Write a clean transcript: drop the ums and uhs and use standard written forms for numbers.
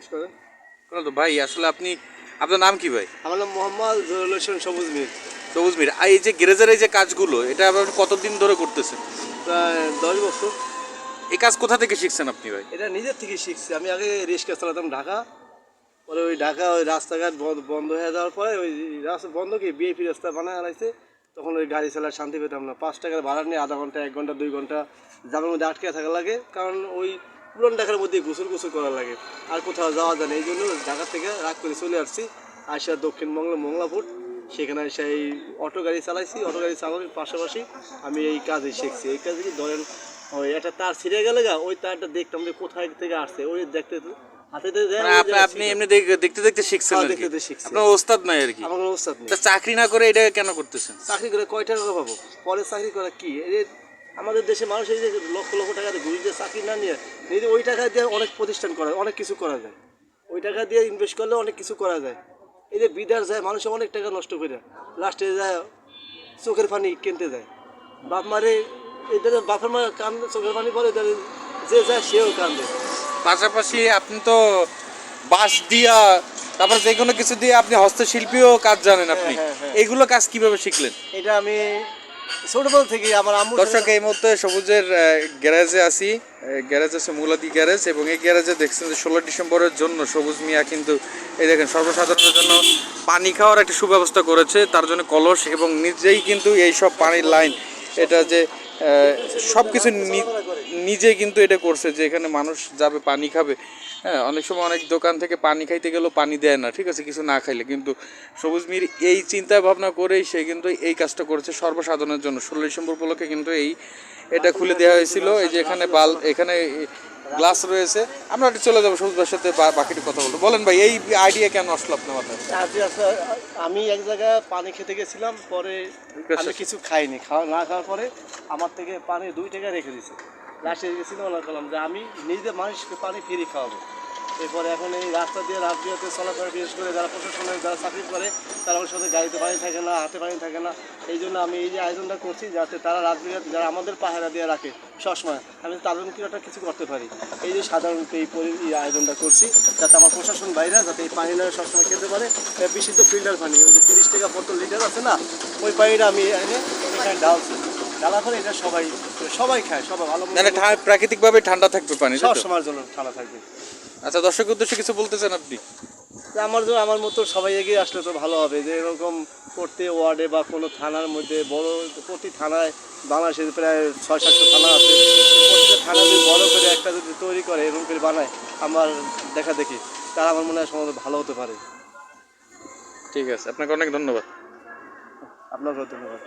জিজ্ঞেস করেন। তো ভাই আসলে আপনার নাম কি ভাই? আমার নাম মোহাম্মদ জহুরুল হোসেন সবুজ মির। সবুজ মির। এই যে গ্যারেজের এই যে কাজগুলো, এটা আপনি কতদিন ধরে করতেছেন? প্রায় 10 বছর। এই কাজ কোথা থেকে শিখছেন আপনি ভাই? এটা নিজের থেকে শিখছি। আমি আগে রিক্সা চালাতাম ঢাকা, পরে ওই ঢাকা ওই রাস্তাঘাট বন্ধ হয়ে যাওয়ার পরে ওই রাস্তা বন্ধ কি বিএপি রাস্তা বানায় আনাইছে, তখন ওই গাড়ি চালার শান্তি পেতাম না। 5 টাকার ভাড়া নিয়ে আধা ঘন্টা 1 ঘন্টা 2 ঘন্টা জামের মধ্যে আটকে থাকা লাগে, কারণ ওই পুরান ঢাকার মধ্যে গোসল করা লাগে, আর কোথাও যাওয়া যায় না। এই জন্য ঢাকা থেকে রাগ করে চলে আসছি, আসা দক্ষিণবঙ্গের মংলাপুর। সেখানে সেই অটো গাড়ি চালাইছি, অটো গাড়ি চালানোর পাশাপাশি আমি এই কাজে শিখছি। এই কাজে কি ধরেন ওই একটা তার ছিঁড়ে গেলে ওই তারটা দেখতাম যে কোথায় থেকে আসছে, ওই দেখতে হাতে আপনি এমনি দেখতে দেখতে শিখছেন আর কি? আপনার ওস্তাদ নাই আর কি? আমার ওস্তাদ নেই। তা চাকরি না করে এটা কেন করতেছেন? চাকরি করে কয় টাকা পাবো? পরে চাকরি করা কি এই আমাদের দেশে মানুষ এই যে লক্ষ লক্ষ টাকা দিয়ে ঘুরে দিয়ে চাকরি না নিয়ে নিজে ওই টাকা দিয়ে অনেক প্রতিষ্ঠান করা, অনেক কিছু করা যায়। ওই টাকা দিয়ে ইনভেস্ট করলে অনেক কিছু করা যায়। এই যে বিদার যায় মানুষ অনেক টাকা নষ্ট করে, লাস্টে যায় চোখের পানি কিনতে যায়। বাপ মারে এদের বাপের মা কান্দে, চোখের পানি পরে যে যায় সেও কান্দে। পাশাপাশি আপনি তো বাঁশ দিয়া, তারপর যে কোনো কিছু দিয়ে আপনি হস্তশিল্পীও কাজ জানেন আপনি। এইগুলো কাজ কিভাবে শিখলেন? এটা আমি ছোটবেলা থেকে আমার আম্মু। দর্শক, এই মুহূর্তে সবুজের গ্যারেজে আছি। গ্যারেজ আছে মুলাদি গ্যারেজ, এবং এই গ্যারেজে দেখছেন যে 16 ডিসেম্বরের জন্য সবুজ মিয়া কিন্তু এই দেখেন সর্বসাধারণের জন্য পানি খাওয়ার একটা সুব্যবস্থা করেছে। তার জন্য কলস এবং নিজেই কিন্তু এই সব পানির লাইন, এটা যে সব কিছু নিজেই কিন্তু এটা করছে, যে এখানে মানুষ যাবে পানি খাবে। হ্যাঁ, অনেক সময় অনেক দোকান থেকে পানি খাইতে গেলেও পানি দেয় না, ঠিক আছে, কিছু না খাইলে। কিন্তু সবুজ মির এই চিন্তা ভাবনা করেই সে কিন্তু এই কাজটা করেছে সর্বসাধারণের জন্য। 16 ডিসেম্বর উপলক্ষে কিন্তু এটা খুলে দেওয়া হয়েছিল। এই যে এখানে এখানে গ্লাস রয়েছে। আমরা একটু চলে যাবো সবুজ ভাইয়ের সাথে বাকিটি কথা বলবো। বলেন ভাই, এই আইডিয়া কেন আসলো আপনার মাথায়? আমি এক জায়গায় পানি খেতে গেছিলাম, পরে আমি কিছু খাইনি, না খাওয়ার পরে আমার থেকে পানি 2 টাকা রেখে দিয়েছে। লাস্টে গেছিলাম, মনে করলাম যে আমি নিজে মানুষকে পানি ফ্রি খাওয়াবো। এরপরে এখন এই রাস্তা দিয়ে রাজবিহাতে চলাফেরা, বিশেষ করে যারা প্রশাসনের যারা চাকরি করে তারা ওর সাথে গাড়িতে পানি থাকে না, হাতে পানি থাকে না। এই জন্য আমি এই যে আয়োজনটা করছি, যাতে তারা রাজবিহাতে যারা আমাদের পাহারা দিয়ে রাখে সবসময়, আমি তাদের একটা কিছু করতে পারি। এই যে সাধারণত এই আয়োজনটা করছি, যাতে আমার প্রশাসন বাইরে যাতে এই পানিটা সবসময় খেতে পারে। বিশুদ্ধ ফিল্টার পানি, ওই যে 30 টাকা বোতল লিটার আছে না, ওই পানিটা আমি এনে এখানে ঢালছি। ঢালার পরে এটা সবাই খায়, সবাই ভালো। প্রাকৃতিকভাবে ঠান্ডা থাকবে পানি, সব সময়ের জন্য ঠান্ডা থাকবে। আচ্ছা, দর্শকের উদ্দেশ্যে কিছু বলতেছেন আপনি? আমার মতো সবাই এগিয়ে আসলে তো ভালো হবে, যে এরকম প্রতি ওয়ার্ডে বা কোনো থানার মধ্যে বড়, প্রতি থানায় বাংলাদেশের প্রায় 600-700 থানা আছে, প্রতিটা থানা যদি বড় করে একটা যদি তৈরি করে, এরকম করে বানায়, আমার দেখা দেখি তারা আমার মনে হয় সম্ভবত ভালো হতে পারে। ঠিক আছে, আপনাকে অনেক ধন্যবাদ। আপনাকেও ধন্যবাদ।